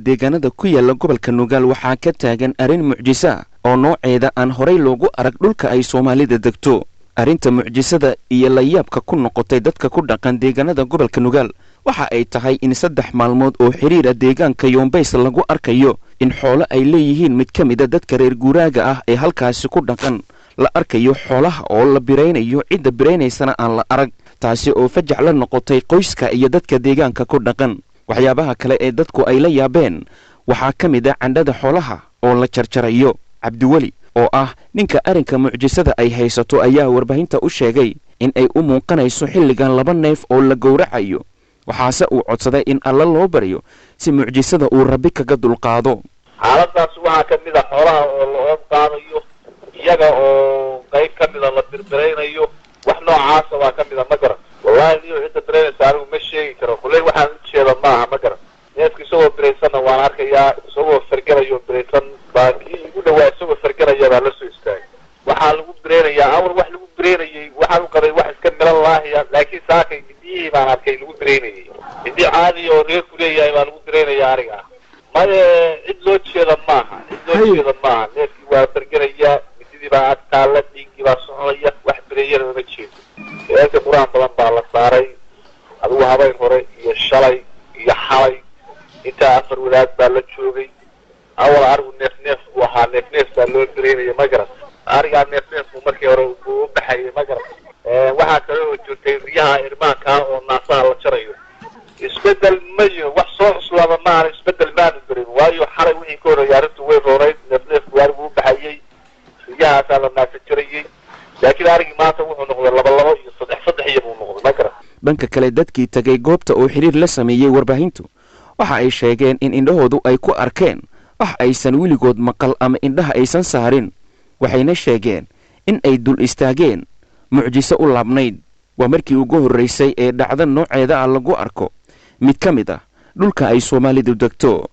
deegaanada ku yaala gobolka Nugaal waxaa ka taagan arrin mucjiso oo nooceeda aan horey loogu arag dhulka ay Soomaalida degto. Arrinta mucjisada iyo la yaabka ku noqotay dadka ku dhaqan deegaanada gobolka Nugaal waxa ay tahay in 3 maalmood oo xiriir ah deegaanka Yombays lagu arkayo in xoolo ay leeyihiin mid ka mid ah dadka reer guuraaga ah ee halkaasi ku dhaqan la arkayo xoolaha oo la bireynayo cidda bireynaysana aan la arag, taasi oo fajac la noqotay qoyska iyo dadka deegaanka ku dhaqan. waxyaabaha kale ee dadku ay la yaabeen waxaa ka mid ah candhada xoolaha oo la jarjarayo. Cabdiweli oo ah ninka arrinka mucjisada ay haysato ayaa warbaahinta u sheegay in ay u muuqanayso xilligan 2 neef oo la gowracayo, waxaase uu codsaday in alla loo baryo si mucjisada uu Rabbi kaga dulqaado. xaaladaas waxaa ka mid ah xoolaha oo loo qaadayo iyaga oo qayb ka mid ah la birbiraynayo, wax noocaas waa ka mid ah ma garan. wallahi niyo cidda bireynaysa anigu ma sheegi karo, kulley waxaan u jeeda maaha ma garan. neefka isagoo biraysanna waan arkayaa, isagoo fargarayo biraysan baa kii igu dhawaa isagoo fargaraya baa la soo istaagay. waxaa lagu bireynayaa awal wax lagu bireynayay waxaan u qabay wax iska milan laahiya, laakiin saakay midiyihii baan arkay lagu bireynayay. midi caadi oo reerku leeyahay baa lagu bireynayaa ariga. maye cid loo jeeda maaha, neefkii waa fargarayaa, mididii baa ag taalla, dhiiggii baa soconaya, wax bireeyana uma jeedo. reerka quraan badan baa la saaray, adigu habeen hore iyo shalay iyo xalay intaa 4 wadaad baa la joogay. awal arigu neef uu ahaa, neef baa loo bireynaya ma garan. arigaa neef buu markii hore u baxayay ma garan. waxaa kale oo jirtay riyaha irmaanka oo naasaha la jarayo. isbedel mayo, wax soo cuslaada maahan, isbedel maanu darin. waayo xalay wixii ka horreeyay arrintu way roonayd, neefku arigu u baxayay, riyahaasaa la naasa jarayay. laakiin arigii maanta wuxuu noqday 2 iyo 3 iyo buu noqday ma garan. dhanka kale dadkii tagay goobta oo xiriir la sameeyay warbaahintu waxa ay sheegeen in indhahoodu ay ku arkeen wax aysan weligood maqal ama indhaha aysan saarin, waxayna sheegeen in ay dul istaageen mucjiso u laabnayd. waa markii ugu horreysay ee dhacdo nooceeda ah lagu arko mid ka mid ah dhulka ay Soomaalidu degto.